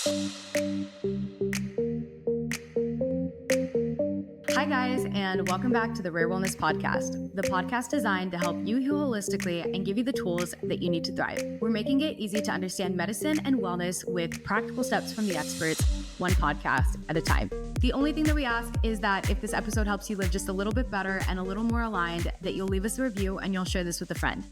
Hi, guys, and welcome back to the Rare Wellness Podcast, the podcast designed to help you heal holistically and give you the tools that you need to thrive. We're making it easy to understand medicine and wellness with practical steps from the experts, one podcast at a time. The only thing that we ask is that if this episode helps you live just a little bit better and a little more aligned, that you'll leave us a review and you'll share this with a friend.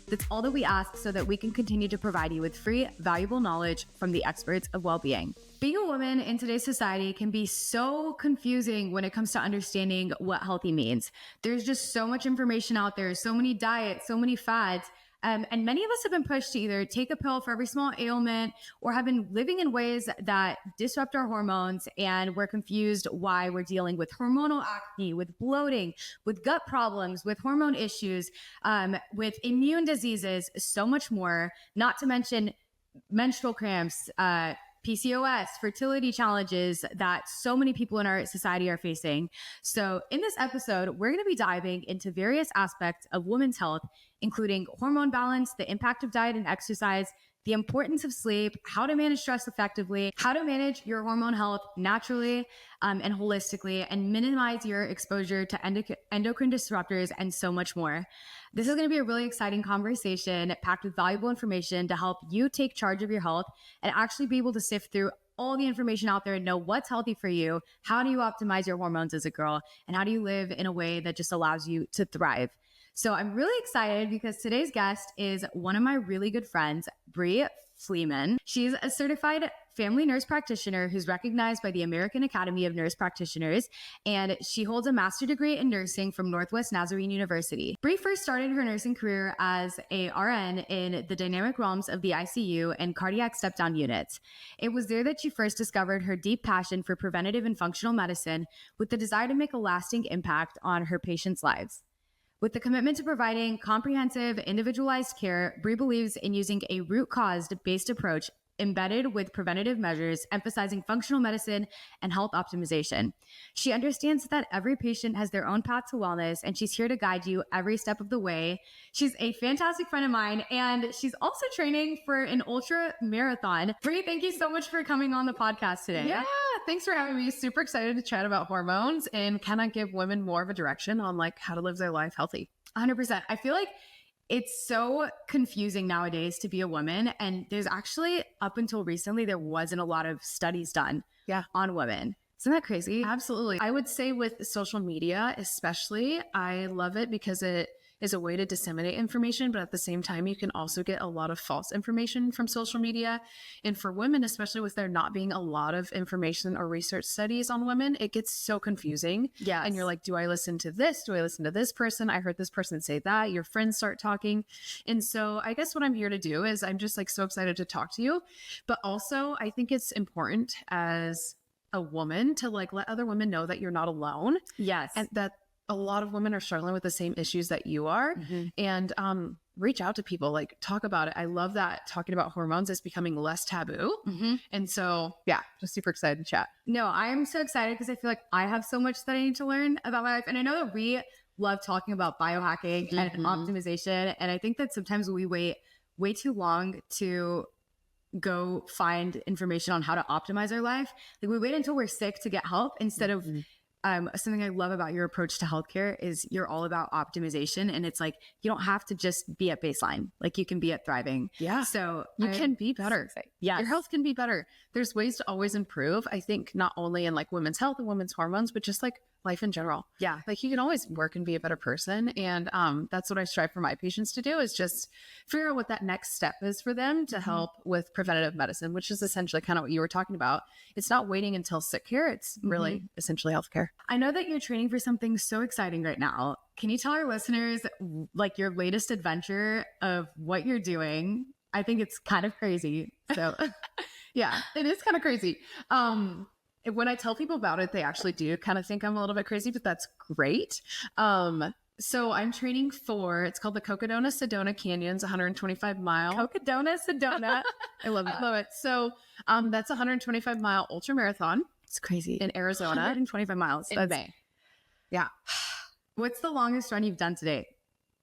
That's all that we ask so that we can continue to provide you with free, valuable knowledge from the experts of well-being. Being a woman in today's society can be so confusing when it comes to understanding what healthy means. There's just so much information out there, so many diets, so many fads. And many of us have been pushed to either take a pill for every small ailment or have been living in ways that disrupt our hormones. And we're confused why we're dealing with hormonal acne, with bloating, with gut problems, with hormone issues, with immune diseases, so much more, not to mention menstrual cramps, PCOS, fertility challenges that so many people in our society are facing. So in this episode, we're going to be diving into various aspects of women's health, including hormone balance, the impact of diet and exercise, the importance of sleep, how to manage stress effectively, how to manage your hormone health naturally and holistically, and minimize your exposure to endocrine disruptors, and so much more. This is going to be a really exciting conversation packed with valuable information to help you take charge of your health and actually be able to sift through all the information out there and know what's healthy for you. How do you optimize your hormones as a girl? And how do you live in a way that just allows you to thrive? So I'm really excited because today's guest is one of my really good friends, Bri Fleeman. She's a certified family nurse practitioner who's recognized by the American Academy of Nurse Practitioners, and she holds a master's degree in nursing from Northwest Nazarene University. Bri first started her nursing career as a RN in the dynamic realms of the ICU and cardiac step-down units. It was there that she first discovered her deep passion for preventative and functional medicine with the desire to make a lasting impact on her patients' lives. With the commitment to providing comprehensive, individualized care, Bri believes in using a root cause-based approach embedded with preventative measures, emphasizing functional medicine and health optimization. She understands that every patient has their own path to wellness, and she's here to guide you every step of the way. She's a fantastic friend of mine, and she's also training for an ultra marathon. Bri, thank you so much for coming on the podcast today. Yeah, thanks for having me. Super excited to chat about hormones and kind of give women more of a direction on like how to live their life healthy. 100%. I feel like it's so confusing nowadays to be a woman. And there's actually, up until recently, there wasn't a lot of studies done on women. Isn't that crazy? Absolutely. I would say with social media, especially, I love it because it is a way to disseminate information, but at the same time, you can also get a lot of false information from social media. And for women, especially with there not being a lot of information or research studies on women, it gets so confusing. Yeah. And you're like, do I listen to this? Do I listen to this person? I heard this person say that. Your friends start talking. And so I guess what I'm here to do is I'm just like so excited to talk to you. But also, I think it's important as a woman to like let other women know that you're not alone. Yes. And that a lot of women are struggling with the same issues that you are. And reach out to people, like talk about it. I love that talking about hormones is becoming less taboo. And so, yeah, just super excited to chat. No, I'm so excited because I feel like I have so much that I need to learn about my life. And I know that we love talking about biohacking and optimization. And I think that sometimes we wait way too long to go find information on how to optimize our life. Like we wait until we're sick to get help instead of something I love about your approach to healthcare is you're all about optimization. And it's like, you don't have to just be at baseline. Like you can be at thriving. Yeah. So you can be better. Yeah. Your health can be better. There's ways to always improve. I think not only in like women's health and women's hormones, but just like life in general. Yeah. Like you can always work and be a better person. And that's what I strive for my patients to do is just figure out what that next step is for them to help with preventative medicine, which is essentially kind of what you were talking about. It's not waiting until sick care. It's really essentially healthcare. I know that you're training for something so exciting right now. Can you tell our listeners like your latest adventure of what you're doing? I think it's kind of crazy. So yeah, it is kind of crazy. When I tell people about it, they actually do kind of think I'm a little bit crazy, but that's great. So I'm training for, it's called the Cocodona-Sedona Canyons, 125-mile. Cocodona-Sedona. I love it. I love it. So that's a 125-mile ultra marathon. It's crazy. In Arizona. 125 miles. In May. Yeah. What's the longest run you've done to date?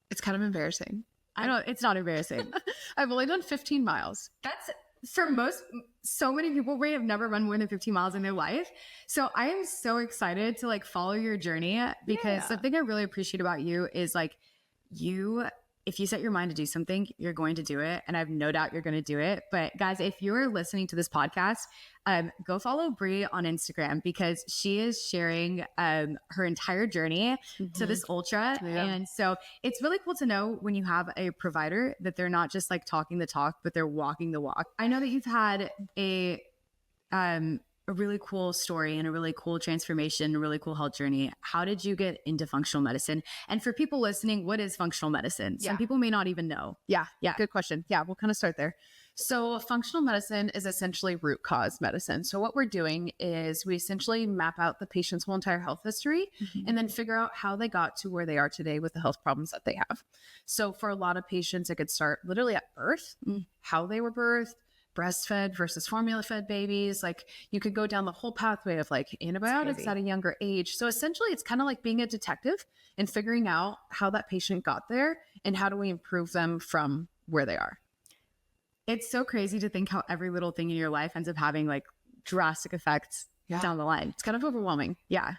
It's kind of embarrassing. I don't, it's not embarrassing. I've only done 15 miles. That's so many people may have never run more than 15 miles in their life. So I am so excited to like follow your journey because something I really appreciate about you is like if you set your mind to do something, you're going to do it. And I have no doubt you're going to do it. But guys, if you're listening to this podcast, go follow Bri on Instagram because she is sharing her entire journey to this ultra. Yeah. And so it's really cool to know when you have a provider that they're not just like talking the talk, but they're walking the walk. I know that you've had a really cool story and a really cool transformation, a really cool health journey. How did you get into functional medicine? And for people listening, what is functional medicine? Some people may not even know. Yeah. Good question. Yeah, we'll kind of start there. So functional medicine is essentially root cause medicine. So what we're doing is we essentially map out the patient's whole entire health history and then figure out how they got to where they are today with the health problems that they have. So for a lot of patients, it could start literally at birth, how they were birthed, breastfed versus formula fed babies. Like you could go down the whole pathway of like antibiotics at a younger age. So essentially it's kind of like being a detective and figuring out how that patient got there and how do we improve them from where they are. It's so crazy to think how every little thing in your life ends up having like drastic effects down the line. It's kind of overwhelming. Yeah.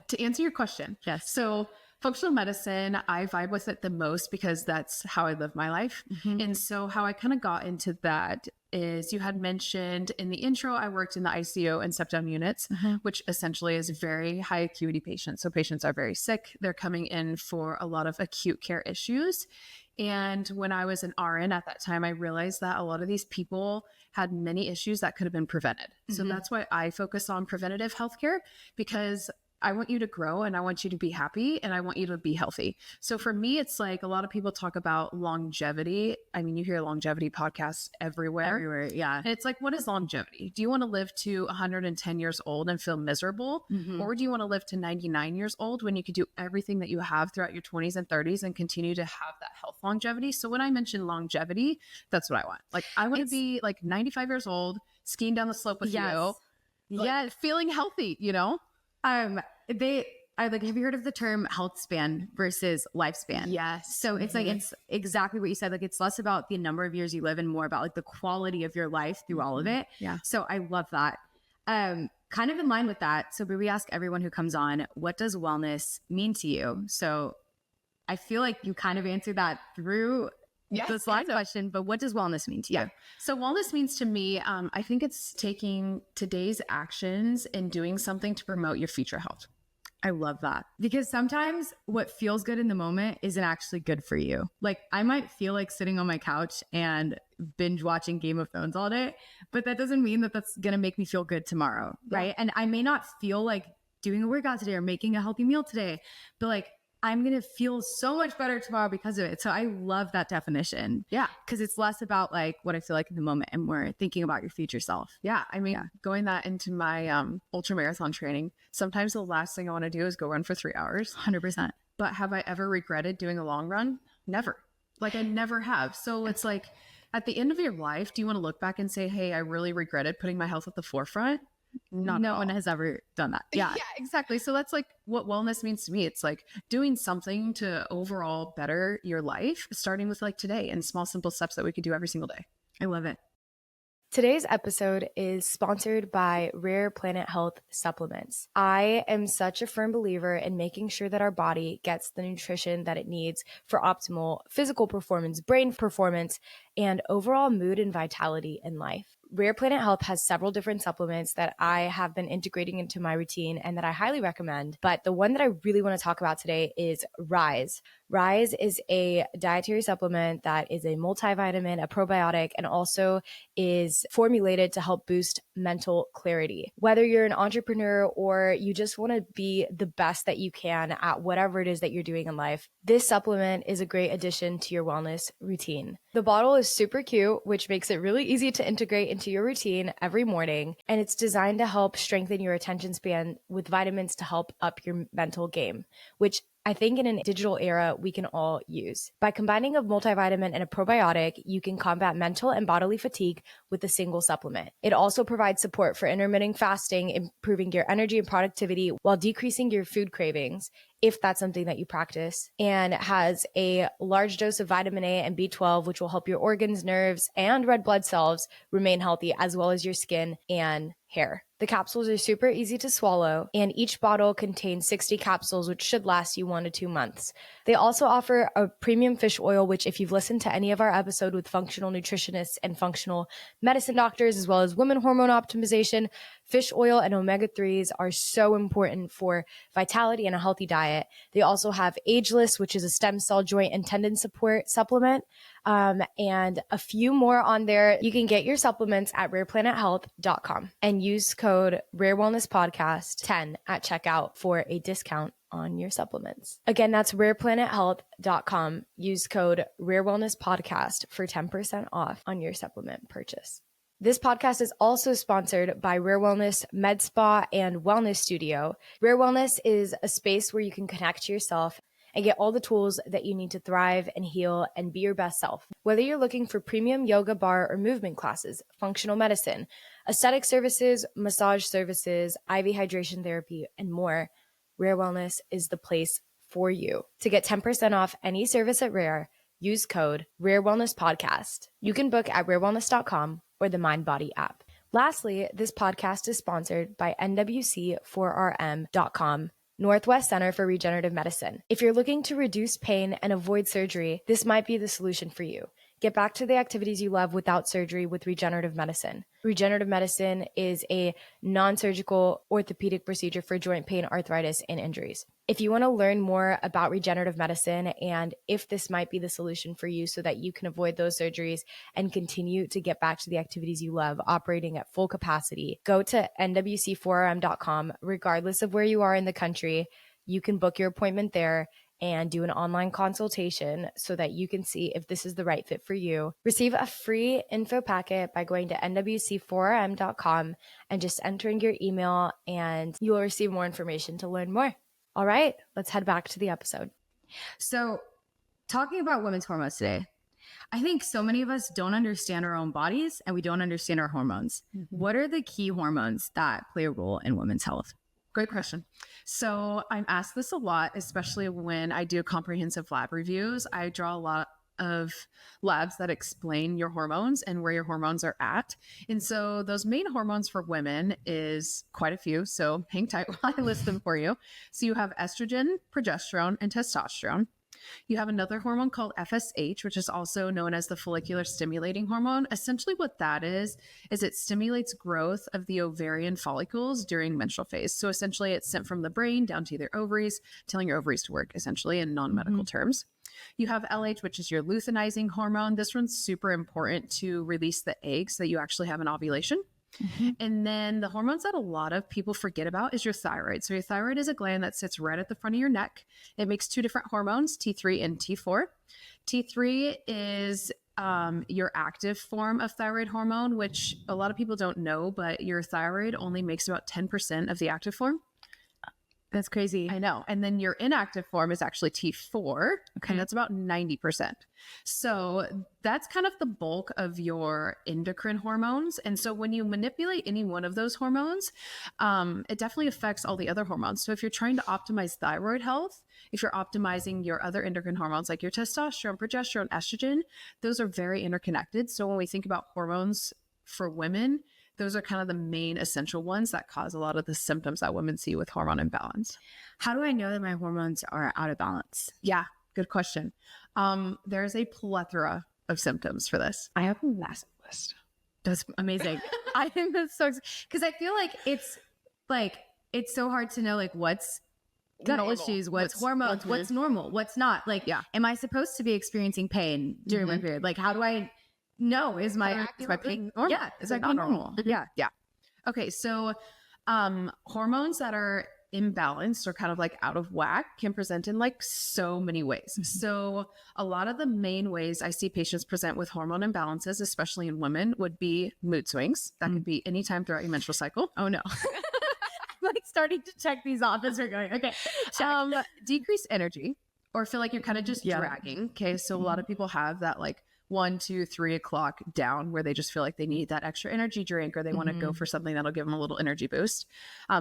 To answer your question. Yes. So functional medicine, I vibe with it the most because that's how I live my life. And so how I kind of got into that is you had mentioned in the intro, I worked in the ICU and step-down units, which essentially is very high acuity patients. So patients are very sick. They're coming in for a lot of acute care issues. And when I was an RN at that time, I realized that a lot of these people had many issues that could have been prevented. So that's why I focus on preventative healthcare, because I want you to grow and I want you to be happy and I want you to be healthy. So for me, it's like a lot of people talk about longevity. I mean, you hear longevity podcasts everywhere. Yeah. And it's like, what is longevity? Do you want to live to 110 years old and feel miserable? Or do you want to live to 99 years old when you could do everything that you have throughout your 20s and 30s and continue to have that health longevity? So when I mention longevity, that's what I want. Like I want to be like 95 years old, skiing down the slope with you. Like, feeling healthy, you know? Have you heard of the term health span versus lifespan? Yes. So it's like, it's exactly what you said. Like, it's less about the number of years you live and more about like the quality of your life through all of it. Yeah. So I love that. Kind of in line with that. So we ask everyone who comes on, what does wellness mean to you? So I feel like you kind of answered that through this last question, but what does wellness mean to you? So wellness means to me, I think it's taking today's actions and doing something to promote your future health. I love that because sometimes what feels good in the moment isn't actually good for you. Like I might feel like sitting on my couch and binge watching Game of Thrones all day, but that doesn't mean that that's going to make me feel good tomorrow. Right. And I may not feel like doing a workout today or making a healthy meal today, but like I'm going to feel so much better tomorrow because of it. So I love that definition. Yeah. Because it's less about like what I feel like in the moment and more thinking about your future self. Yeah. I mean, going that into my ultra marathon training, sometimes the last thing I want to do is go run for 3 hours. 100%. But have I ever regretted doing a long run? Never. Like I never have. So it's like at the end of your life, do you want to look back and say, hey, I really regretted putting my health at the forefront? No one has ever done that. Yeah, exactly. So that's like what wellness means to me. It's like doing something to overall better your life, starting with like today and small, simple steps that we could do every single day. I love it. Today's episode is sponsored by Rare Planet Health Supplements. I am such a firm believer in making sure that our body gets the nutrition that it needs for optimal physical performance, brain performance, and overall mood and vitality in life. Rare Planet Health has several different supplements that I have been integrating into my routine and that I highly recommend. But the one that I really want to talk about today is Rise. Rise is a dietary supplement that is a multivitamin, a probiotic, and also is formulated to help boost mental clarity. Whether you're an entrepreneur or you just want to be the best that you can at whatever it is that you're doing in life, this supplement is a great addition to your wellness routine. The bottle is super cute, which makes it really easy to integrate into your routine every morning. And it's designed to help strengthen your attention span with vitamins to help up your mental game, which I think in a digital era, we can all use. By combining a multivitamin and a probiotic, you can combat mental and bodily fatigue with a single supplement. It also provides support for intermittent fasting, improving your energy and productivity while decreasing your food cravings. if that's something that you practice, and it has a large dose of vitamin A and B12, which will help your organs, nerves, and red blood cells remain healthy, as well as your skin and hair. The capsules are super easy to swallow, and each bottle contains 60 capsules, which should last you 1 to 2 months. They also offer a premium fish oil, which if you've listened to any of our episode with functional nutritionists and functional medicine doctors, as well as women hormone optimization, fish oil and omega-3s are so important for vitality and a healthy diet. They also have Ageless, which is a stem cell joint and tendon support supplement, and a few more on there. You can get your supplements at rareplanethealth.com and use code RareWellnessPodcast10 at checkout for a discount on your supplements. Again, that's rareplanethealth.com. Use code RareWellnessPodcast for 10% off on your supplement purchase. This podcast is also sponsored by Rare Wellness Med Spa and Wellness Studio. Rare Wellness is a space where you can connect to yourself and get all the tools that you need to thrive and heal and be your best self. Whether you're looking for premium yoga, bar, or movement classes, functional medicine, aesthetic services, massage services, IV hydration therapy, and more, Rare Wellness is the place for you. To get 10% off any service at Rare, use code RareWellnessPodcast. You can book at rarewellness.com or the MindBody app. Lastly, this podcast is sponsored by NWC4RM.com, Northwest Center for Regenerative Medicine. If you're looking to reduce pain and avoid surgery, this might be the solution for you. Get back to the activities you love without surgery with regenerative medicine. Regenerative medicine is a non-surgical orthopedic procedure for joint pain, arthritis, and injuries. If you want to learn more about regenerative medicine and if this might be the solution for you so that you can avoid those surgeries and continue to get back to the activities you love operating at full capacity, go to nwc4rm.com. Regardless of where you are in the country, you can book your appointment there and do an online consultation so that you can see if this is the right fit for you. Receive a free info packet by going to nwc4rm.com and just entering your email, and you will receive more information to learn more. All right, let's head back to the episode. So, talking about women's hormones today, I think so many of us don't understand our own bodies and we don't understand our hormones. Mm-hmm. What are the key hormones that play a role in women's health? Great question. So I'm asked this a lot, especially when I do comprehensive lab reviews. I draw a lot of labs that explain your hormones and where your hormones are at. And so those main hormones for women is quite a few. So hang tight while I list them for you. So you have estrogen, progesterone, and testosterone. You have another hormone called FSH, which is also known as the follicular stimulating hormone. Essentially what that is it stimulates growth of the ovarian follicles during menstrual phase. So essentially it's sent from the brain down to your ovaries, telling your ovaries to work, essentially in non-medical terms. You have LH, which is your luteinizing hormone. This one's super important to release the egg so that you actually have an ovulation. Mm-hmm. And then the hormones that a lot of people forget about is your thyroid. So your thyroid is a gland that sits right at the front of your neck. It makes two different hormones, T3 and T4. T3 is your active form of thyroid hormone, which a lot of people don't know, but your thyroid only makes about 10% of the active form. That's crazy. I know. And then your inactive form is actually T4. Okay. And that's about 90%. So that's kind of the bulk of your endocrine hormones. And so when you manipulate any one of those hormones, it definitely affects all the other hormones. So if you're trying to optimize thyroid health, if you're optimizing your other endocrine hormones like your testosterone, progesterone, estrogen, those are very interconnected. So when we think about hormones for women, those are kind of the main essential ones that cause a lot of the symptoms that women see with hormone imbalance. How do I know that my hormones are out of balance? Yeah, good question. There's a plethora of symptoms for this. I have a massive list. That's amazing. I think that's so, because I feel like it's so hard to know like what's gut issues, what's hormones, what's normal, what's not. Like, am I supposed to be experiencing pain during my period? Like, how do I know? Is my pain normal? Yeah, is it not normal? Yeah. Okay, so hormones that are imbalanced or kind of like out of whack can present in like so many ways. Mm-hmm. So a lot of the main ways I see patients present with hormone imbalances, especially in women, would be mood swings. That could be anytime throughout your menstrual cycle. Oh no. I'm like starting to check these off as we're going. Okay. Decreased energy or feel like you're kind of just dragging. Okay. So a lot of people have that like 1, 2, 3 o'clock down where they just feel like they need that extra energy drink, or they want to go for something that'll give them a little energy boost.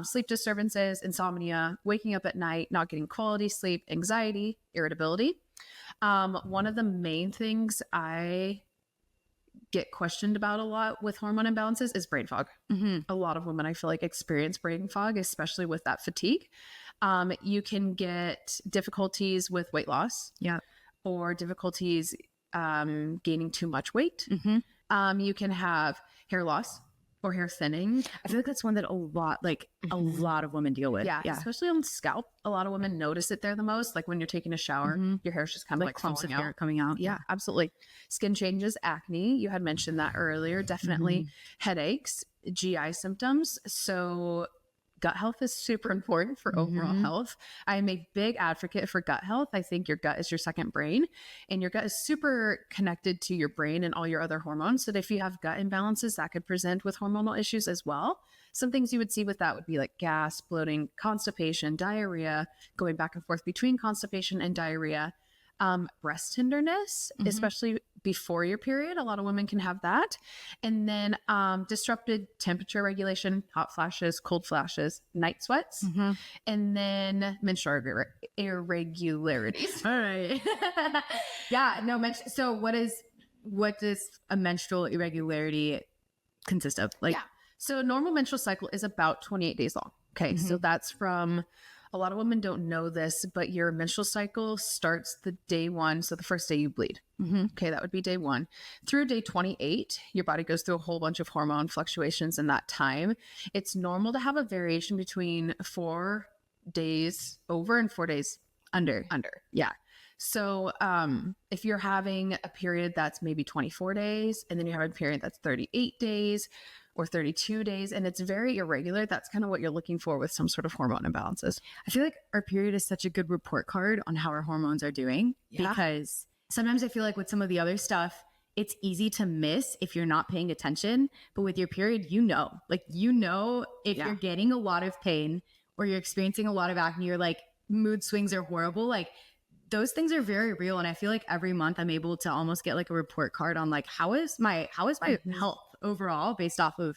Sleep disturbances, insomnia, waking up at night, not getting quality sleep, anxiety, irritability. One of the main things I get questioned about a lot with hormone imbalances is brain fog. A lot of women, I feel like, experience brain fog, especially with that fatigue. You can get difficulties with weight loss, or difficulties gaining too much weight. You can have hair loss or hair thinning. I feel like that's one that a lot of women deal with. Yeah, especially on the scalp. A lot of women notice it there the most. Like when you're taking a shower, your hair's just kind of like clumps of falling hair out. coming out. Yeah, absolutely. Skin changes, acne. You had mentioned that earlier. Definitely headaches, GI symptoms. So gut health is super important for overall health. I am a big advocate for gut health. I think your gut is your second brain, and your gut is super connected to your brain and all your other hormones. So that if you have gut imbalances, that could present with hormonal issues as well. Some things you would see with that would be like gas, bloating, constipation, diarrhea, going back and forth between constipation and diarrhea. Breast tenderness, especially before your period. A lot of women can have that. And then disrupted temperature regulation, hot flashes, cold flashes, night sweats, and then menstrual irregularities. All right. So what does a menstrual irregularity consist of? So a normal menstrual cycle is about 28 days long. Okay. So that's from, a lot of women don't know this, but your menstrual cycle starts the day 1. So the first day you bleed. Okay. That would be day 1 through day 28. Your body goes through a whole bunch of hormone fluctuations in that time. It's normal to have a variation between 4 days over and 4 days under. Yeah. So if you're having a period that's maybe 24 days, and then you have a period that's 38 days or 32 days, and it's very irregular, that's kind of what you're looking for with some sort of hormone imbalances. I feel like our period is such a good report card on how our hormones are doing, because sometimes I feel like with some of the other stuff, it's easy to miss if you're not paying attention. But with your period, if you're getting a lot of pain or you're experiencing a lot of acne, or like mood swings are horrible, like those things are very real. And I feel like every month I'm able to almost get like a report card on like, how is my health overall based off of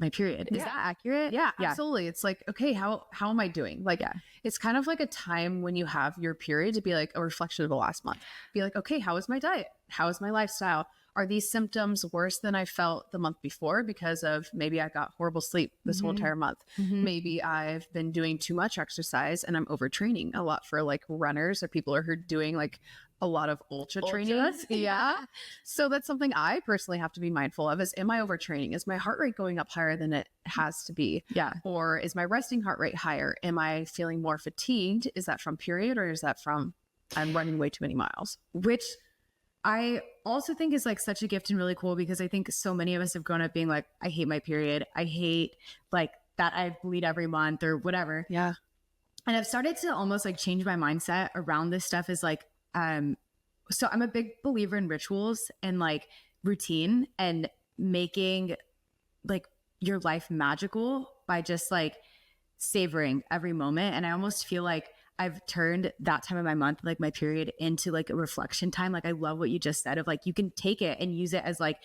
my period. Is that accurate? Yeah, absolutely. It's like, okay, how am I doing? Like, it's kind of like a time when you have your period to be like a reflection of the last month. Be like, okay, how is my diet? How is my lifestyle? Are these symptoms worse than I felt the month before because of maybe I got horrible sleep this whole entire month? Maybe I've been doing too much exercise and I'm overtraining a lot for like runners or people who are doing like a lot of ultra training. So that's something I personally have to be mindful of is, am I overtraining? Is my heart rate going up higher than it has to be? Or is my resting heart rate higher? Am I feeling more fatigued? Is that from period, or is that from I'm running way too many miles? Which I also think is like such a gift and really cool, because I think so many of us have grown up being like, I hate my period. I hate like that I bleed every month or whatever. And I've started to almost like change my mindset around this stuff is like, so I'm a big believer in rituals and like routine and making like your life magical by just like savoring every moment. And I almost feel like I've turned that time of my month, like my period, into like a reflection time. Like I love what you just said of like, you can take it and use it as like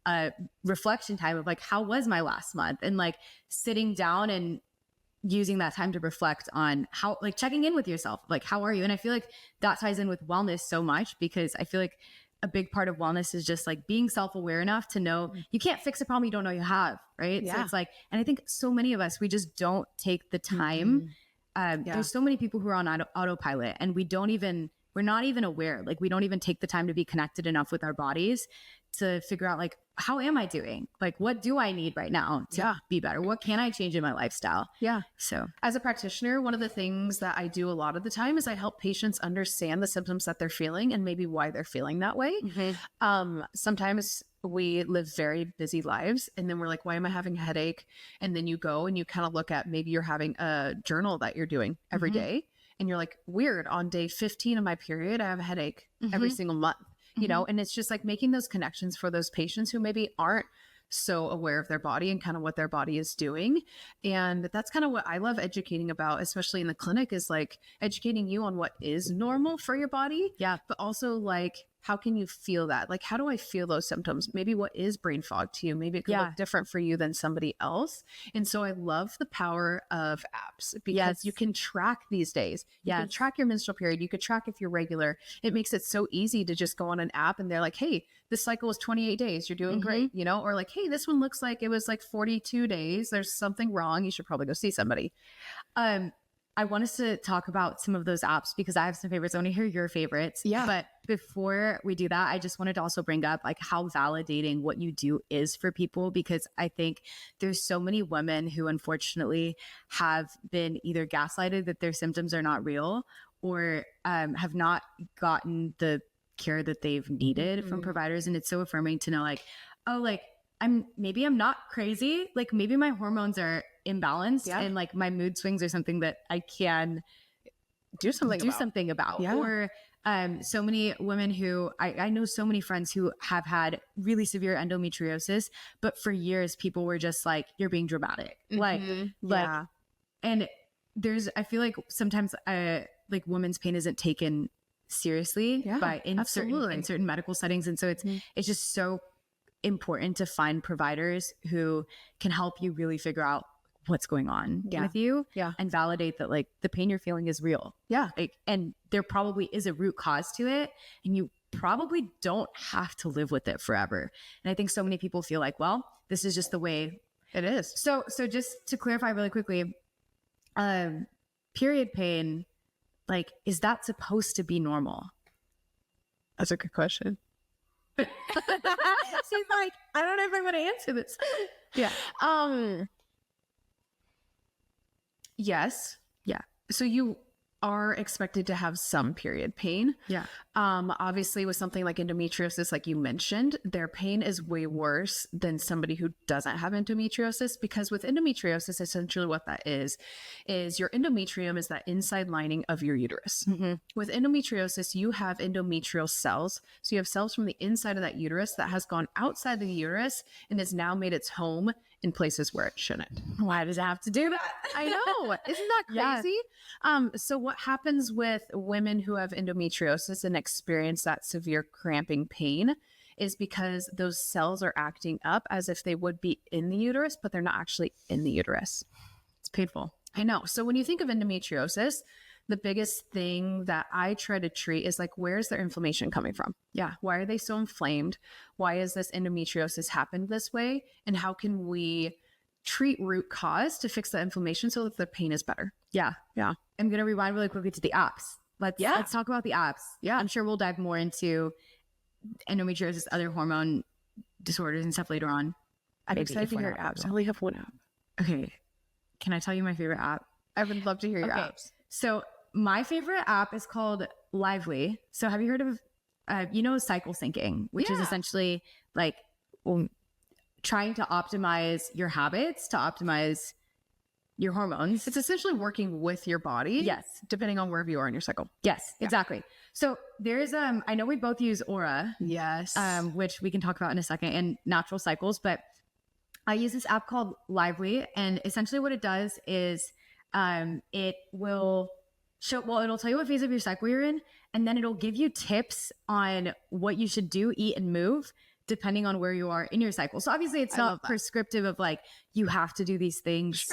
a reflection time of like, how was my last month? And like sitting down and using that time to reflect on how, like checking in with yourself, like, how are you? And I feel like that ties in with wellness so much, because I feel like a big part of wellness is just like being self-aware enough to know you can't fix a problem you don't know you have. Right. So it's like, and I think so many of us, we just don't take the time. There's so many people who are on autopilot, and we're not even aware. Like we don't even take the time to be connected enough with our bodies to figure out like, how am I doing? Like, what do I need right now to be better? What can I change in my lifestyle? So as a practitioner, one of the things that I do a lot of the time is I help patients understand the symptoms that they're feeling and maybe why they're feeling that way. Sometimes we live very busy lives, and then we're like, why am I having a headache? And then you go and you kind of look at, maybe you're having a journal that you're doing every day, and you're like, weird, on day 15 of my period, I have a headache every single month. You know, and it's just like making those connections for those patients who maybe aren't so aware of their body and kind of what their body is doing. And that's kind of what I love educating about, especially in the clinic, is like educating you on what is normal for your body. But also like how can you feel that? Like, how do I feel those symptoms? Maybe what is brain fog to you? Maybe it could look different for you than somebody else. And so I love the power of apps because you can track these days. You can track your menstrual period. You could track if you're regular. It makes it so easy to just go on an app and they're like, hey, this cycle was 28 days. You're doing great, you know, or like, hey, this one looks like it was like 42 days. There's something wrong. You should probably go see somebody. I want us to talk about some of those apps because I have some favorites. I want to hear your favorites. Yeah. But before we do that, I just wanted to also bring up like how validating what you do is for people, because I think there's so many women who unfortunately have been either gaslighted that their symptoms are not real or have not gotten the care that they've needed from providers. And it's so affirming to know like, oh, like I'm not crazy. Like maybe my hormones are imbalanced and like my mood swings are something that I can do something about. Yeah. Or so many women who I know so many friends who have had really severe endometriosis, but for years people were just like, you're being dramatic. Like, and I feel like sometimes like women's pain isn't taken seriously by in certain medical settings. And so it's just so important to find providers who can help you really figure out what's going on with you and validate that like the pain you're feeling is real. Like, and there probably is a root cause to it and you probably don't have to live with it forever. And I think so many people feel like, well, this is just the way it is. So just to clarify really quickly, period pain, like, is that supposed to be normal? That's a good question. She's like, I don't know if I'm going to answer this. Yes. Yeah. So you are expected to have some period pain. Yeah. Obviously with something like endometriosis, like you mentioned, their pain is way worse than somebody who doesn't have endometriosis, because with endometriosis, essentially what that is your endometrium is that inside lining of your uterus. With endometriosis, you have endometrial cells. So you have cells from the inside of that uterus that has gone outside of the uterus and has now made its home in places where it shouldn't. Why does it have to do that? I know. Isn't that crazy? So what happens with women who have endometriosis and experience that severe cramping pain is because those cells are acting up as if they would be in the uterus, but they're not actually in the uterus. It's painful. I know. So when you think of endometriosis, the biggest thing that I try to treat is like, where's their inflammation coming from? Why are they so inflamed? Why is this endometriosis happened this way? And how can we treat root cause to fix the inflammation so that the pain is better? Yeah. I'm going to rewind really quickly to the apps. Let's talk about the apps. I'm sure we'll dive more into endometriosis, other hormone disorders and stuff later on. I'm excited to hear your apps. I only have one app. Okay. Can I tell you my favorite app? I would love to hear your apps. So my favorite app is called Lively. So have you heard of, cycle syncing, which is essentially like trying to optimize your habits, to optimize your hormones. It's essentially working with your body. Yes. Depending on wherever you are in your cycle. Yes, exactly. So there's, I know we both use Aura. Yes. Which we can talk about in a second, and natural cycles, but I use this app called Lively. And essentially what it does is, it will it'll tell you what phase of your cycle you're in, and then it'll give you tips on what you should do, eat, and move depending on where you are in your cycle. So obviously it's not prescriptive of like, you have to do these things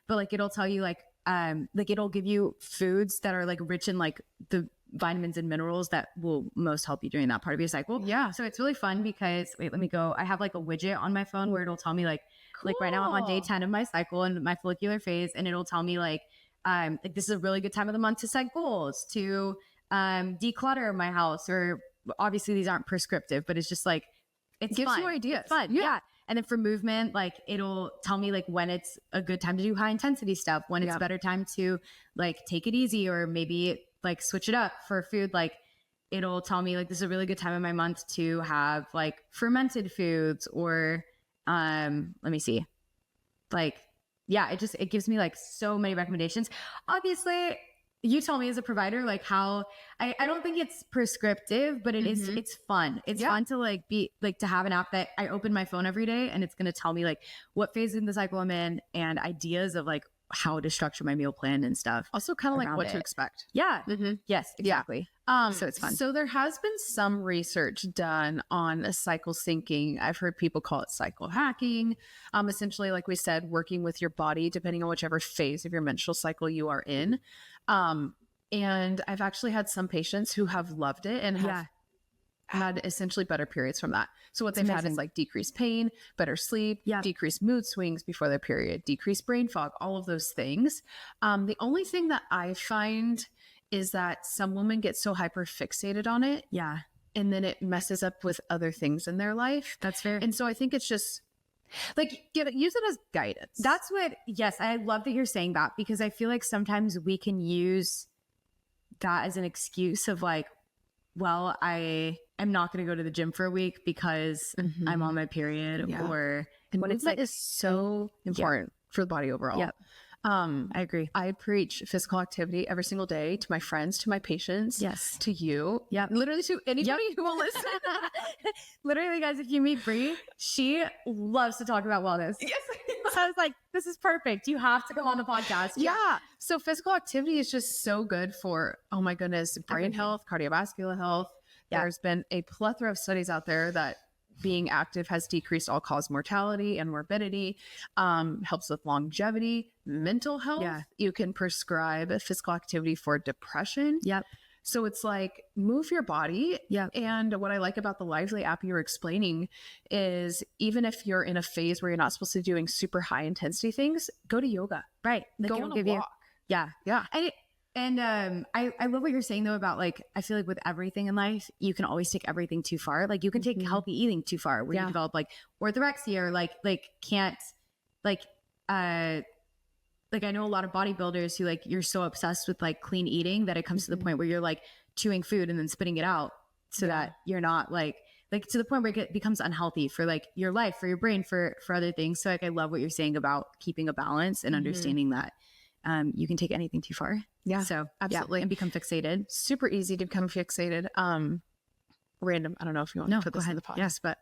but like, it'll tell you like it'll give you foods that are like rich in like the vitamins and minerals that will most help you during that part of your cycle. So it's really fun because I have like a widget on my phone where it'll tell me like right now I'm on day 10 of my cycle and my follicular phase, and it'll tell me like this is a really good time of the month to set goals, to declutter my house, or obviously these aren't prescriptive, but it's just like, it gives you ideas. It's fun. Yeah. And then for movement, like it'll tell me like when it's a good time to do high intensity stuff, when it's a better time to like take it easy, or maybe like switch it up for food. Like it'll tell me like this is a really good time of my month to have like fermented foods, or let me see. Like, it gives me like so many recommendations. Obviously, you tell me as a provider, like how I don't think it's prescriptive, but it's fun. It's fun to like to have an app that I open my phone every day and it's going to tell me like what phase in the cycle I'm in and ideas of like how to structure my meal plan and stuff. Also kind of like what to it. expect. Yeah. Mm-hmm. Yes, exactly. So it's fun. So there has been some research done on a cycle syncing. I've heard people call it cycle hacking. Essentially, like we said, working with your body depending on whichever phase of your menstrual cycle you are in. And I've actually had some patients who have loved it and have had essentially better periods from that. So what they've had is like decreased pain, better sleep, decreased mood swings before their period, decreased brain fog, all of those things. The only thing that I find is that some women get so hyper fixated on it. Yeah. And then it messes up with other things in their life. That's fair. And so I think it's just like, use it as guidance. That's what, yes, I love that you're saying that, because I feel like sometimes we can use that as an excuse of like, well, I'm not going to go to the gym for a week because I'm on my period, or and when it's movement like is so important for the body overall. Yep. I agree. I preach physical activity every single day to my friends, to my patients, to you, literally to anybody who will listen. Literally, guys, if you meet Bri, she loves to talk about wellness. Yes. So I was like, this is perfect. You have to come on the podcast. Yeah. So physical activity is just so good for, oh my goodness, brain health, cardiovascular health. There's been a plethora of studies out there that being active has decreased all-cause mortality and morbidity, helps with longevity, mental health. You can prescribe physical activity for depression. So it's like, move your body. And what I like about the Lively app you were explaining is, even if you're in a phase where you're not supposed to be doing super high intensity things, go to yoga. Right. Go on a walk. Yeah. And I love what you're saying though about like, I feel like with everything in life, you can always take everything too far. Like you can take healthy eating too far, where you develop like orthorexia, or like can't I know a lot of bodybuilders who like, you're so obsessed with like clean eating that it comes to the point where you're like chewing food and then spitting it out, so that you're not like to the point where it becomes unhealthy for like your life, for your brain, for other things. So like, I love what you're saying about keeping a balance and understanding that you can take anything too far. So absolutely. And become fixated. Super easy to become fixated. Random. I don't know if you want to put this in the podcast, but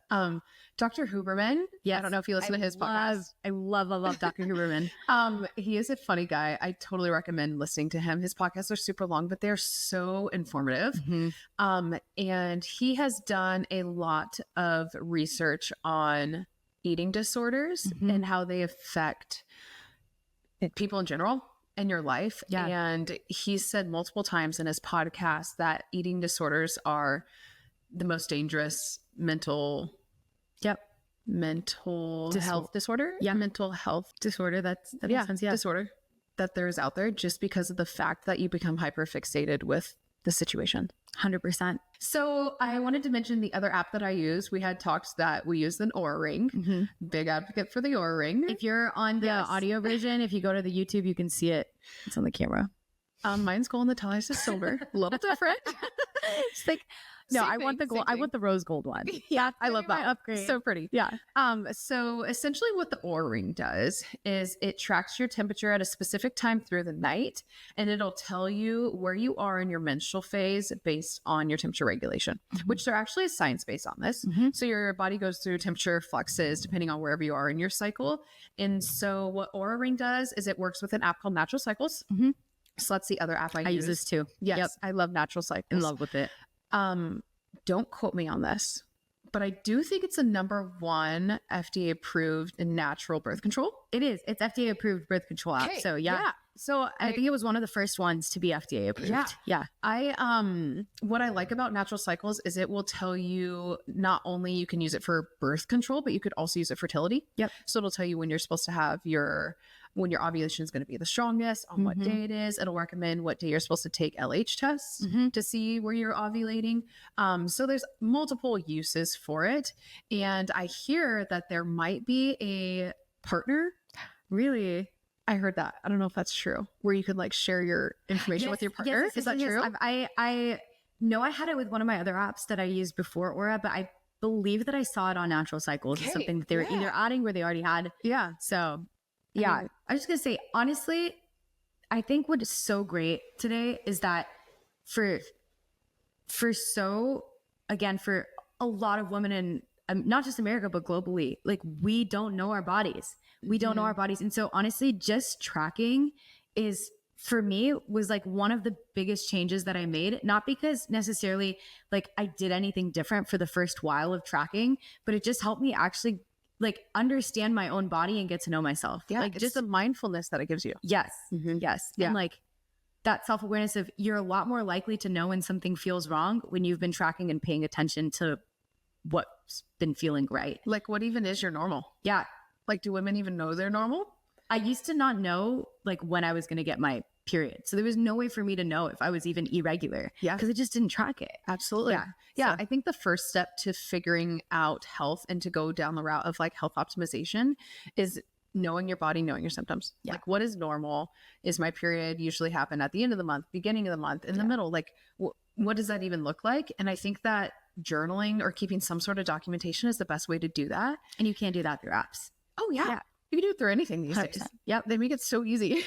Dr. Huberman. I don't know if you listen to his podcast. I love Dr. Huberman. He is a funny guy. I totally recommend listening to him. His podcasts are super long, but they're so informative. And he has done a lot of research on eating disorders and how they affect people in general in your life. And he said multiple times in his podcast that eating disorders are the most dangerous mental health disorder. Mental health disorder. That makes sense. Disorder that there is out there, just because of the fact that you become hyperfixated with the situation. 100%. So I wanted to mention the other app that I use. We had talked that we use an Oura Ring. Big advocate for the Oura Ring. If you're on the audio version, if you go to the YouTube, you can see it. It's on the camera. Mine's gold and the Tally's is silver. A little different. It's like, no, I want the gold. I want the rose gold one. I love that. Upgrade. So pretty. So essentially what the Oura Ring does is it tracks your temperature at a specific time through the night, and it'll tell you where you are in your menstrual phase based on your temperature regulation, which there actually is science based on this. So your body goes through temperature fluxes depending on wherever you are in your cycle. And so what Oura Ring does is it works with an app called Natural Cycles. So that's the other app I use. I use this too. Yes. I love Natural Cycles. In love with it. Don't quote me on this, but I do think it's a #1 FDA approved natural birth control. It is. It's FDA approved birth control app. So So I think it was one of the first ones to be FDA approved. What I like about Natural Cycles is it will tell you not only you can use it for birth control, but you could also use it for fertility. So it'll tell you when you're supposed to have when your ovulation is going to be the strongest, on what day it is. It'll recommend what day you're supposed to take LH tests to see where you're ovulating. So there's multiple uses for it. And I hear that there might be a partner. Really? I heard that. I don't know if that's true, where you could like share your information with your partner. Is that true? I know I had it with one of my other apps that I used before Oura, but I believe that I saw it on Natural Cycles. It's something that they were either adding where they already had. So I was just going to say, honestly, I think what is so great today is that for a lot of women in not just America, but globally, like we don't know our bodies. We don't know our bodies. And so honestly, just tracking is, for me, was like one of the biggest changes that I made, not because necessarily like I did anything different for the first while of tracking, but it just helped me actually like understand my own body and get to know myself. Yeah. Like It's just the mindfulness that it gives you. yes. Yes. Yeah. And like that self-awareness of, you're a lot more likely to know when something feels wrong when you've been tracking and paying attention to what's been feeling right. Like, what even is your normal? Yeah. Like, do women even know their normal? I used to not know like when I was going to get my period. So there was no way for me to know if I was even irregular. Yeah. Because I just didn't track it. Absolutely. Yeah. Yeah. So- I think the first step to figuring out health and to go down the route of like health optimization is knowing your body, knowing your symptoms. Yeah. Like, what is normal? Is my period usually happen at the end of the month, beginning of the month, in the middle? Like, what does that even look like? And I think that journaling or keeping some sort of documentation is the best way to do that. And you can't do that through apps. Oh yeah. Yeah. You can do it through anything these 100%. days. Yep. They make it so easy.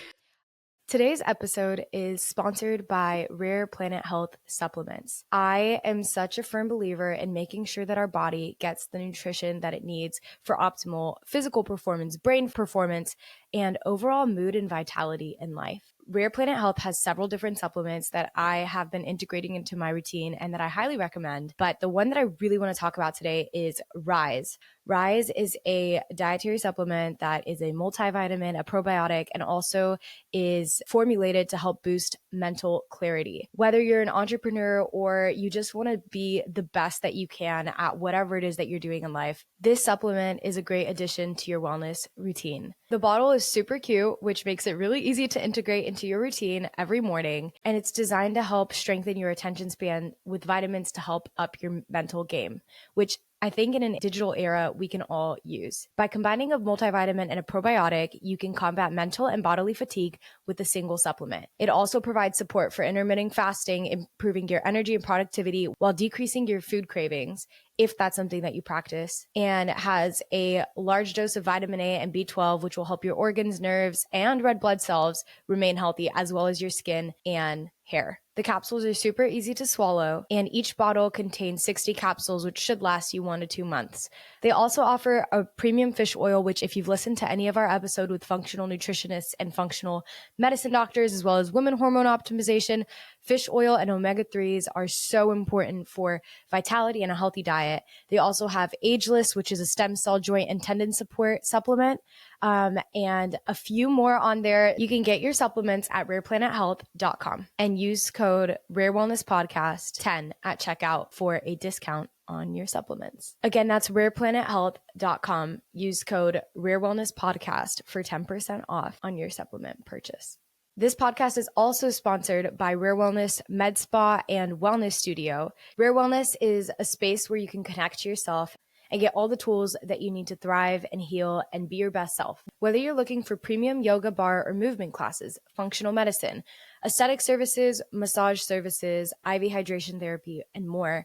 Today's episode is sponsored by Rare Planet Health Supplements. I am such a firm believer in making sure that our body gets the nutrition that it needs for optimal physical performance, brain performance, and overall mood and vitality in life. Rare Planet Health has several different supplements that I have been integrating into my routine and that I highly recommend. But the one that I really want to talk about today is Rise. Rise is a dietary supplement that is a multivitamin, a probiotic, and also is formulated to help boost mental clarity. Whether you're an entrepreneur or you just want to be the best that you can at whatever it is that you're doing in life, this supplement is a great addition to your wellness routine. The bottle is super cute, which makes it really easy to integrate into your routine every morning. And it's designed to help strengthen your attention span with vitamins to help up your mental game, which I think in a digital era, we can all use. By combining a multivitamin and a probiotic, you can combat mental and bodily fatigue with a single supplement. It also provides support for intermittent fasting, improving your energy and productivity while decreasing your food cravings, if that's something that you practice, and has a large dose of vitamin A and B12, which will help your organs, nerves, and red blood cells remain healthy, as well as your skin and hair. The capsules are super easy to swallow, and each bottle contains 60 capsules, which should last you 1 to 2 months. They also offer a premium fish oil, which if you've listened to any of our episode with functional nutritionists and functional medicine doctors, as well as women hormone optimization, fish oil and omega-3s are so important for vitality and a healthy diet. They also have Ageless, which is a stem cell joint and tendon support supplement, and a few more on there. You can get your supplements at rareplanethealth.com and use code RareWellnessPodcast10 at checkout for a discount on your supplements. Again, that's rareplanethealth.com. Use code RareWellnessPodcast for 10% off on your supplement purchase. This podcast is also sponsored by Rare Wellness Med Spa and Wellness Studio. Rare Wellness is a space where you can connect to yourself and get all the tools that you need to thrive and heal and be your best self. Whether you're looking for premium yoga, bar, or movement classes, functional medicine, aesthetic services, massage services, IV hydration therapy, and more,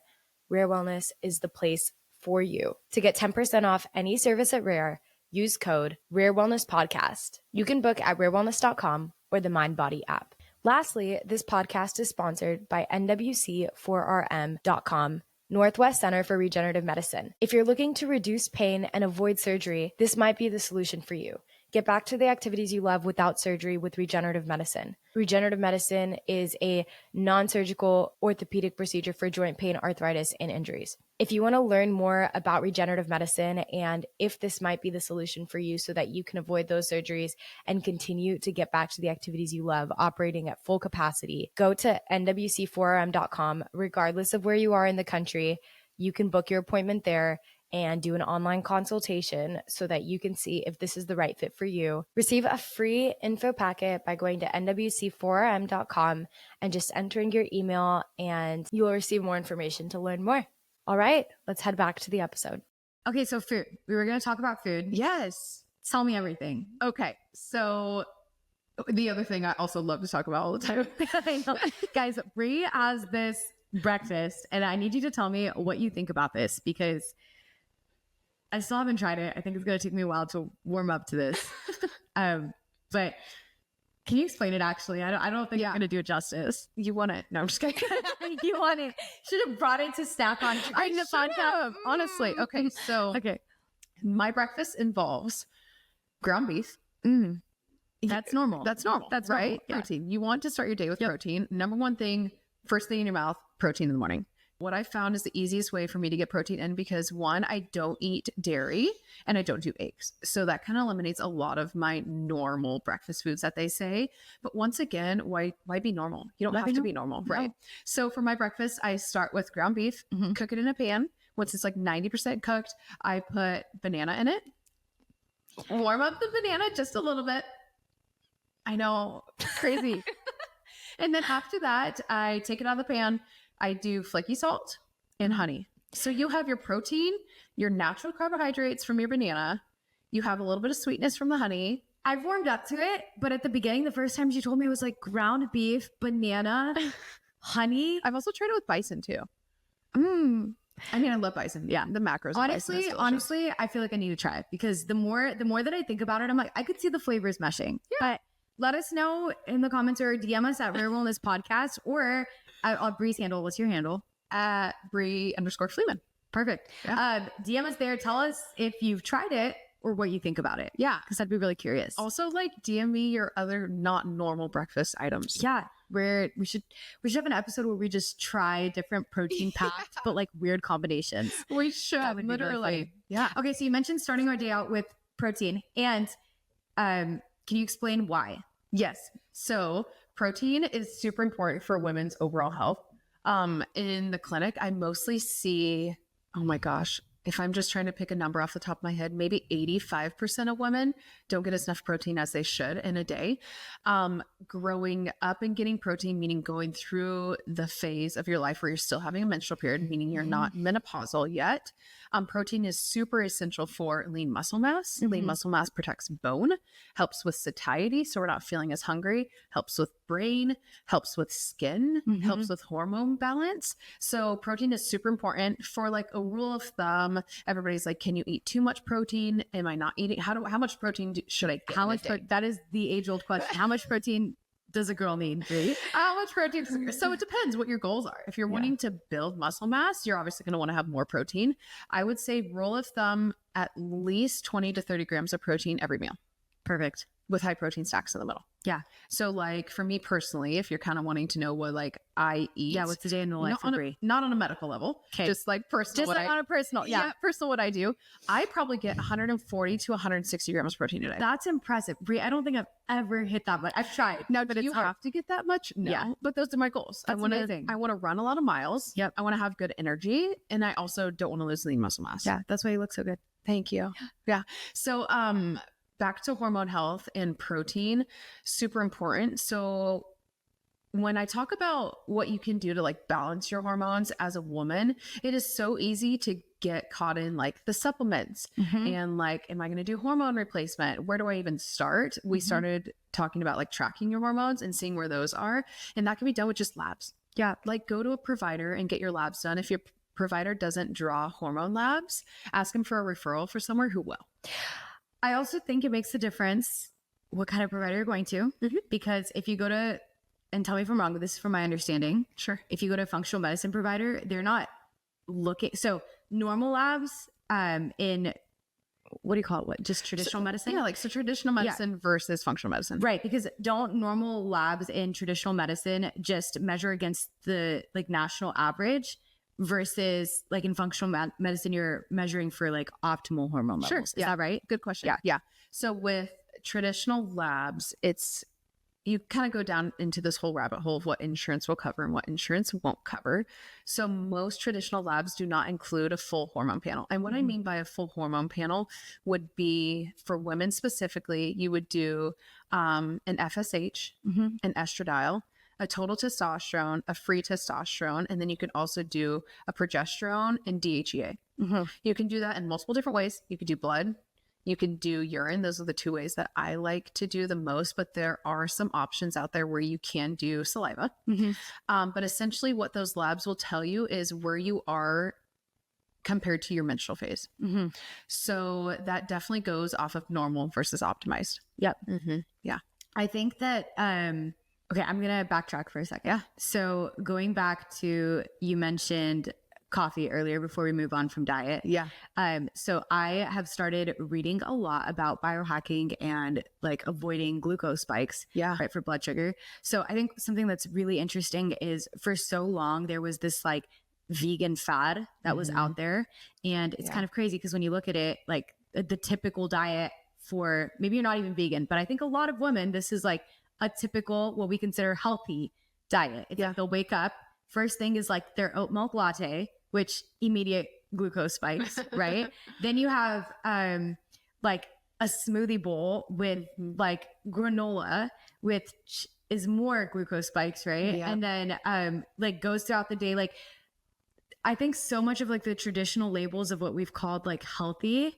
Rare Wellness is the place for you. To get 10% off any service at Rare, use code RareWellnessPodcast. You can book at rarewellness.com or the MindBody app. Lastly, this podcast is sponsored by NWC4RM.com, Northwest Center for Regenerative Medicine. If you're looking to reduce pain and avoid surgery, this might be the solution for you. Get back to the activities you love without surgery with regenerative medicine. Regenerative medicine is a non-surgical orthopedic procedure for joint pain, arthritis, and injuries. If you want to learn more about regenerative medicine and if this might be the solution for you so that you can avoid those surgeries and continue to get back to the activities you love operating at full capacity, go to nwc4rm.com. Regardless of where you are in the country, you can book your appointment there and do an online consultation so that you can see if this is the right fit for you. Receive a free info packet by going to nwc4rm.com and just entering your email, and you will receive more information to learn more. All right, let's head back to the episode. Okay, so food. We were going to talk about food. Yes. Tell me everything. Okay. So the other thing I also love to talk about all the time. I know. Guys, Bri has this breakfast, and I need you to tell me what you think about this because I still haven't tried it. I think it's going to take me a while to warm up to this. But can you explain it actually? I don't think I'm going to do it justice. You want it? No, I'm just kidding. You want it? Should have brought it to stack on the podcast. Honestly. Okay. So okay. my breakfast involves ground beef. That's normal. That's normal. That's right. normal. Yeah. Protein. You want to start your day with protein. Number one thing, first thing in your mouth, protein in the morning. What I found is the easiest way for me to get protein in because one, I don't eat dairy and I don't do eggs. So that kind of eliminates a lot of my normal breakfast foods that they say. But once again, why be normal? You don't have to be normal, right? So for my breakfast, I start with ground beef, cook it in a pan. Once it's like 90% cooked, I put banana in it. Warm up the banana just a little bit. I know, crazy. And then after that, I take it out of the pan. I do flaky salt and honey. So you have your protein, your natural carbohydrates from your banana. You have a little bit of sweetness from the honey. I've warmed up to it, but at the beginning, the first time you told me, it was like ground beef, banana, honey. I've also tried it with bison too. I mean, I love bison. Yeah, the macros. Honestly, I feel like I need to try it because the more that I think about it, I'm like, I could see the flavors meshing. Yeah. But let us know in the comments or DM us at Rare Wellness Podcast or Bri's handle. What's your handle? At Bri_Fleeman. Perfect. Yeah. DM us there. Tell us if you've tried it or what you think about it. Yeah. Because I'd be really curious. Also, like DM me your other not normal breakfast items. Yeah. Where we should have an episode where we just try different protein packed, but like weird combinations. We should literally. Yeah. Okay. So you mentioned starting our day out with protein and, can you explain why? Yes. So protein is super important for women's overall health. In the clinic, I mostly see, oh my gosh, if I'm just trying to pick a number off the top of my head, maybe 85% of women don't get as enough protein as they should in a day. Growing up and getting protein, meaning going through the phase of your life where you're still having a menstrual period, meaning you're not menopausal yet. Protein is super essential for lean muscle mass. Lean muscle mass protects bone, helps with satiety, so we're not feeling as hungry, helps with brain, helps with skin, helps with hormone balance. So protein is super important. For like a rule of thumb, everybody's like, can you eat too much protein? Am I not eating? How much protein should I get? That is the age old question. How much protein does a girl need? Right? How much protein? So it depends what your goals are. If you're wanting to build muscle mass, you're obviously going to want to have more protein. I would say rule of thumb, at least 20 to 30 grams of protein every meal. Perfect. With high protein stacks in the middle. Yeah. So like for me personally, if you're kind of wanting to know what like I eat. Yeah. What's the day in the life for Bri? Not on a medical level. Okay. Just like personal. Just like on a personal. Yeah. Personal what I do. I probably get 140 to 160 grams of protein a day. That's impressive. Bri, I don't think I've ever hit that much. I've tried. Now, but you have to get that much? No. Yeah. But those are my goals. That's amazing. I want to run a lot of miles. Yep. I want to have good energy. And I also don't want to lose lean muscle mass. Yeah. That's why you look so good. Thank you. Yeah. So, back to hormone health and protein, super important. So when I talk about what you can do to like balance your hormones as a woman, it is so easy to get caught in like the supplements and like, am I going to do hormone replacement? Where do I even start? We started talking about like tracking your hormones and seeing where those are. And that can be done with just labs. Yeah. Like go to a provider and get your labs done. If your provider doesn't draw hormone labs, ask them for a referral for somewhere who will. I also think it makes a difference what kind of provider you're going to, because if you go to, and tell me if I'm wrong, but this is from my understanding. Sure. If you go to a functional medicine provider, they're not looking. So normal labs in, what do you call it? What, just traditional medicine? Yeah, like so traditional medicine versus functional medicine. Right. Because don't normal labs in traditional medicine just measure against the like national average? Versus like in functional medicine, you're measuring for like optimal hormone levels. Sure. Is that right? Good question. Yeah. So with traditional labs, you kind of go down into this whole rabbit hole of what insurance will cover and what insurance won't cover. So most traditional labs do not include a full hormone panel. And what I mean by a full hormone panel would be for women specifically, you would do an FSH, an estradiol, a total testosterone, a free testosterone, and then you can also do a progesterone and DHEA. You can do that in multiple different ways. You could do blood, you can do urine. Those are the two ways that I like to do the most, but there are some options out there where you can do saliva. But essentially what those labs will tell you is where you are compared to your menstrual phase. So that definitely goes off of normal versus optimized. Yep. Yeah. I think that, okay, I'm going to backtrack for a second. Yeah. So going back to, you mentioned coffee earlier before we move on from diet. Yeah. So I have started reading a lot about biohacking and like avoiding glucose spikes, right, for blood sugar. So I think something that's really interesting is for so long there was this like vegan fad that was out there, and it's kind of crazy because when you look at it, like the typical diet for, maybe you're not even vegan, but I think a lot of women, this is like a typical, what we consider healthy diet. It's like they'll wake up, first thing is like their oat milk latte, which immediate glucose spikes, right? Then you have like a smoothie bowl with like granola, which is more glucose spikes, right? Yeah. And then like goes throughout the day. Like I think so much of like the traditional labels of what we've called like healthy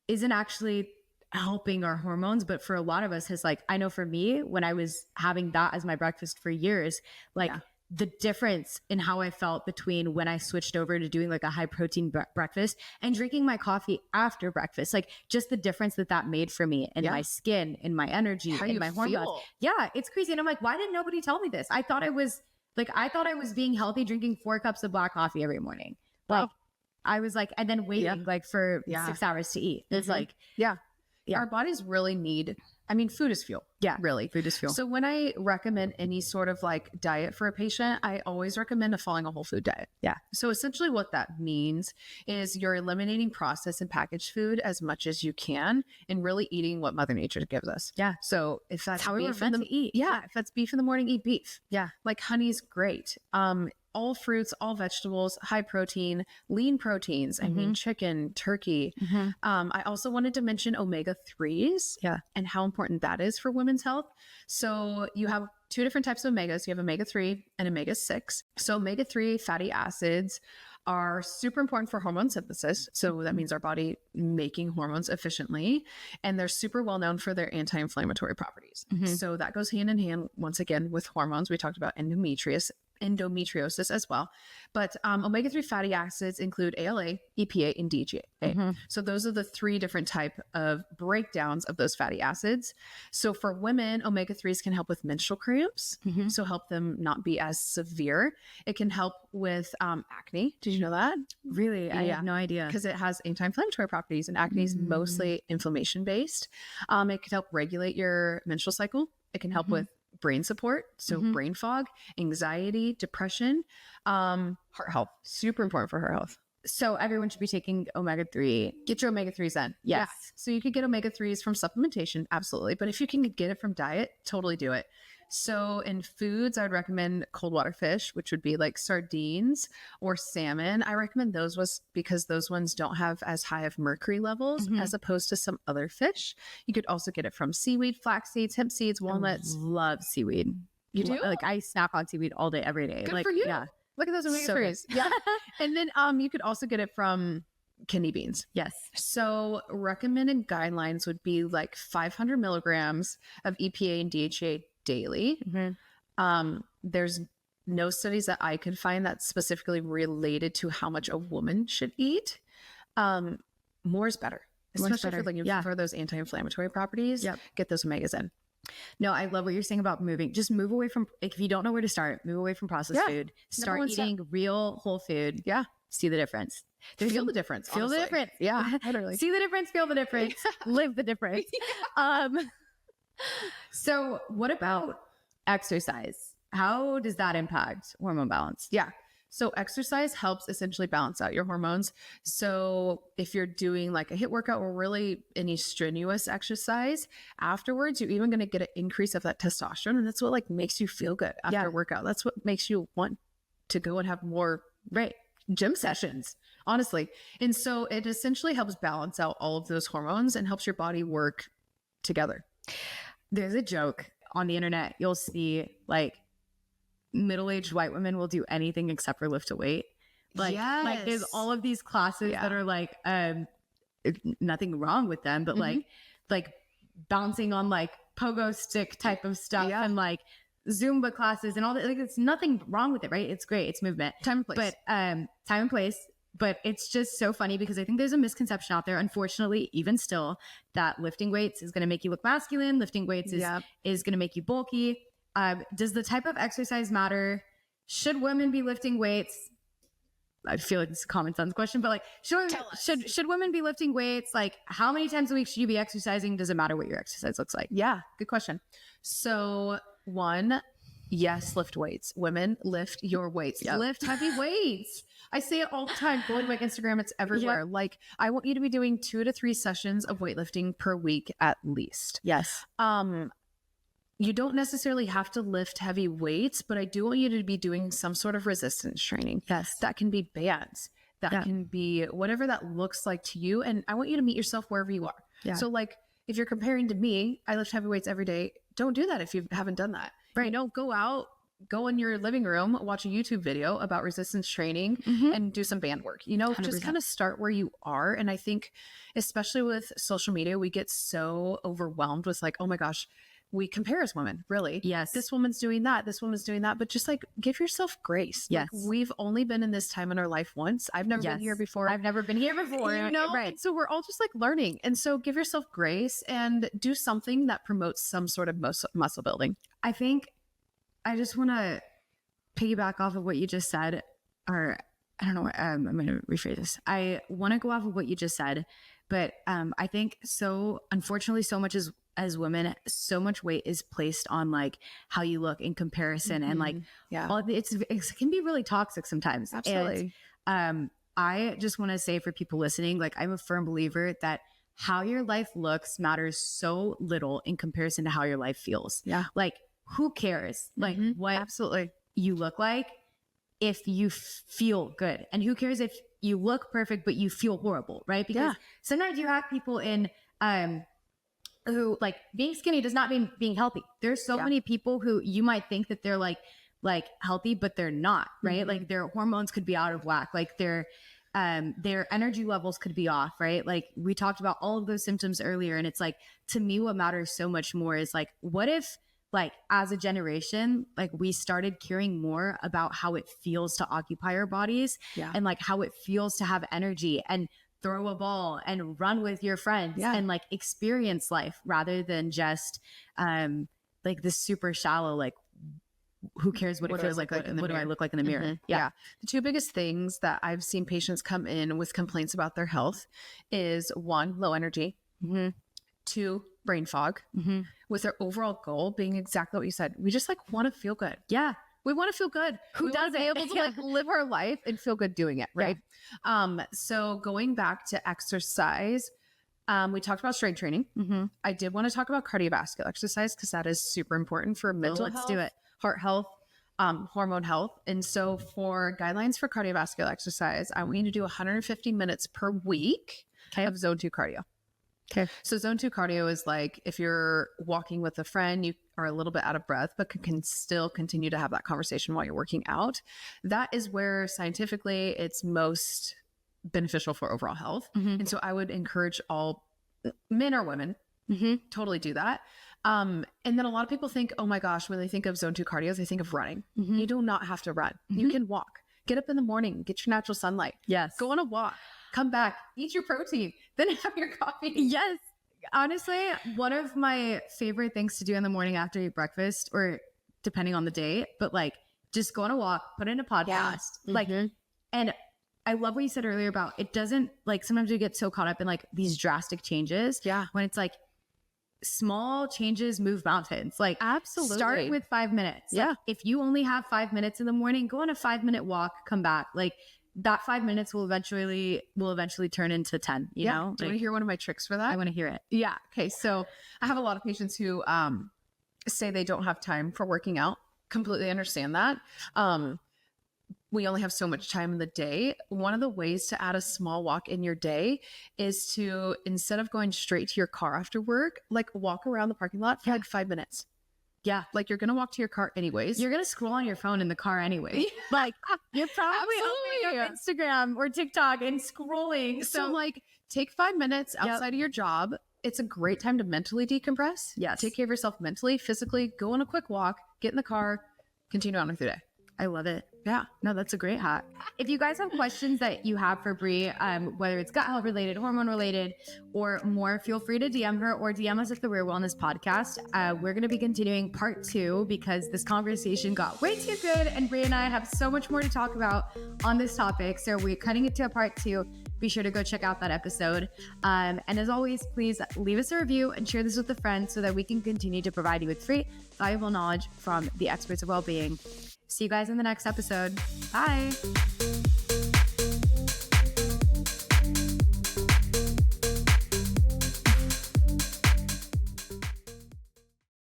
isn't actually helping our hormones, but for a lot of us has like, I know for me, when I was having that as my breakfast for years, like the difference in how I felt between when I switched over to doing like a high protein breakfast and drinking my coffee after breakfast, like just the difference that made for me in my skin, in my energy, in my hormones. Yeah, it's crazy. And I'm like, why didn't nobody tell me this? I thought I was being healthy, drinking 4 cups of black coffee every morning. Like I was like, and then waiting like for 6 hours to eat. It's like, our bodies really need, I mean, food is fuel. Yeah, really. Food is fuel. So when I recommend any sort of like diet for a patient, I always recommend following a whole food diet. Yeah. So essentially what that means is you're eliminating processed and packaged food as much as you can and really eating what Mother Nature gives us. Yeah. So if that's how we were beef meant to eat. Yeah. If that's beef in the morning, eat beef. Yeah. Like honey's great. All fruits, all vegetables, high protein, lean proteins. I mean, chicken, turkey. I also wanted to mention omega-3s and how important that is for women's health. So you have 2 different types of omegas. You have omega-3 and omega-6. So omega-3 fatty acids are super important for hormone synthesis. So that means our body making hormones efficiently. And they're super well known for their anti-inflammatory properties. So that goes hand in hand, once again, with hormones. We talked about endometriosis as well. But omega-3 fatty acids include ALA, EPA, and DHA. So those are the 3 different type of breakdowns of those fatty acids. So for women, omega-3s can help with menstrual cramps, so help them not be as severe. It can help with acne. Did you know that? Really? I have no idea. Because it has anti-inflammatory properties, and acne is mostly inflammation based. It can help regulate your menstrual cycle. It can help with brain support, so brain fog, anxiety, depression, heart health, super important for heart health. So everyone should be taking omega-3. Get your omega-3s in. Yes. Yeah. So you could get omega-3s from supplementation, absolutely. But if you can get it from diet, totally do it. So in foods, I would recommend cold water fish, which would be like sardines or salmon. I recommend those because those ones don't have as high of mercury levels as opposed to some other fish. You could also get it from seaweed, flax seeds, hemp seeds, walnuts. I love seaweed. You do? Like I snack on seaweed all day, every day. Good like, for you. Yeah. Look at those omega-3s. Yeah. And then you could also get it from kidney beans. Yes. So recommended guidelines would be like 500 milligrams of EPA and DHA daily. There's no studies that I could find that's specifically related to how much a woman should eat. More is better, especially if you're looking for those anti-inflammatory properties. Get those omegas in. No, I love what you're saying about moving. Just move away from, if you don't know where to start, move away from processed food. Start eating real whole food. Yeah. See the difference. Feel the difference. Feel the difference. Yeah. Literally. See the difference, feel the difference, live the difference. So what about exercise? How does that impact hormone balance? Yeah. So exercise helps essentially balance out your hormones. So if you're doing like a HIIT workout or really any strenuous exercise, afterwards, you're even going to get an increase of that testosterone. And that's what like makes you feel good after a workout. That's what makes you want to go and have more gym sessions, honestly. And so it essentially helps balance out all of those hormones and helps your body work together. There's a joke on the internet. You'll see like middle-aged white women will do anything except for lift a weight. Like there's all of these classes that are like nothing wrong with them, but like bouncing on like pogo stick type of stuff and like Zumba classes and all that. Like it's nothing wrong with it, right? It's great. It's movement. Time and place. But time and place. But it's just so funny because I think there's a misconception out there, unfortunately, even still, that lifting weights is going to make you look masculine. Lifting weights is going to make you bulky. Does the type of exercise matter? Should women be lifting weights? I feel like it's a common sense question, but like, should women be lifting weights? Like, how many times a week should you be exercising? Does it matter what your exercise looks like? Yeah, good question. So one, yes, lift weights. Women, lift your weights. Yep. Lift heavy weights. I say it all the time. Go to my Instagram. It's everywhere. Yep. Like, I want you to be doing 2 to 3 sessions of weightlifting per week at least. Yes. You don't necessarily have to lift heavy weights, but I do want you to be doing some sort of resistance training. Yes. That can be bands. That can be whatever that looks like to you. And I want you to meet yourself wherever you are. Yeah. So like, if you're comparing to me, I lift heavy weights every day. Don't do that if you haven't done that. Right. You know, go in your living room, watch a YouTube video about resistance training and do some band work, you know, 100%. Just kind of start where you are. And I think especially with social media, we get so overwhelmed with like, oh my gosh, we compare as women, really. Yes. This woman's doing that. This woman's doing that. But just like, give yourself grace. Yes. Like, we've only been in this time in our life once. I've never been here before. I've never been here before. You know? Right. So we're all just like learning. And so give yourself grace and do something that promotes some sort of muscle building. I think I just want to piggyback off of what you just said, or I don't know. I'm going to rephrase this. I want to go off of what you just said, but I think unfortunately, so much as women, so much weight is placed on like how you look in comparison, and like, it can be really toxic sometimes. Absolutely. And I just want to say for people listening, like, I'm a firm believer that how your life looks matters so little in comparison to how your life feels. Yeah. Like, who cares? Like, what absolutely you look like if you feel good, and who cares if you look perfect but you feel horrible, right? Because sometimes you have people in who, like, being skinny does not mean being healthy. There's so many people who you might think that they're like healthy, but they're not, right? Like, their hormones could be out of whack, like their energy levels could be off, right? Like, we talked about all of those symptoms earlier, and it's like, to me, what matters so much more is like, what if, like, as a generation, like, we started caring more about how it feels to occupy our bodies, and like how it feels to have energy and throw a ball and run with your friends and like experience life, rather than just like this super shallow, like, who cares what it feels like what do I look like in the mirror? Yeah. The 2 biggest things that I've seen patients come in with complaints about their health is 1, low energy, 2, brain fog, with their overall goal being exactly what you said. We just like want to feel good. Yeah. We want to feel good. Who doesn't? Be able to like live our life and feel good doing it, right? So going back to exercise, we talked about strength training. I did want to talk about cardiovascular exercise because that is super important for mental health, do it. Heart health, hormone health. And so for guidelines for cardiovascular exercise, I want you to do 150 minutes per week of zone 2 cardio. Okay. So zone 2 cardio is like, if you're walking with a friend, you are a little bit out of breath, but can still continue to have that conversation while you're working out. That is where scientifically it's most beneficial for overall health. And so I would encourage all men or women totally do that. And then a lot of people think, oh my gosh, when they think of zone 2 cardio, they think of running. You do not have to run. You can walk. Get up in the morning, get your natural sunlight. Yes. Go on a walk. Come back, eat your protein, then have your coffee. Yes. Honestly, one of my favorite things to do in the morning after I eat breakfast, or depending on the day, but like, just go on a walk, put in a podcast. Like, and I love what you said earlier about, it doesn't, like, sometimes we get so caught up in like these drastic changes. When it's like, small changes move mountains. Like, absolutely, start with 5 minutes. Like, if you only have 5 minutes in the morning, go on a 5-minute walk, come back. Like, that 5 minutes will eventually turn into 10, you know? Do you want to hear one of my tricks for that? I want to hear it. Yeah. Okay. So I have a lot of patients who say they don't have time for working out. Completely understand that. We only have so much time in the day. One of the ways to add a small walk in your day is to, instead of going straight to your car after work, like, walk around the parking lot for like 5 minutes. Yeah. Like, you're going to walk to your car anyways. You're going to scroll on your phone in the car anyway. Like, you're probably opening up Instagram or TikTok and scrolling. So like, take 5 minutes outside of your job. It's a great time to mentally decompress. Yes. Take care of yourself mentally, physically, go on a quick walk, get in the car, continue on with your day. I love it. Yeah, no, that's a great hack. If you guys have questions that you have for Bri, whether it's gut health related, hormone related, or more, feel free to DM her or DM us at the Rare Wellness Podcast. We're going to be continuing part 2 because this conversation got way too good, and Bri and I have so much more to talk about on this topic. So we're cutting it to a part 2. Be sure to go check out that episode. And as always, please leave us a review and share this with a friend so that we can continue to provide you with free, valuable knowledge from the experts of well-being. See you guys in the next episode. Bye.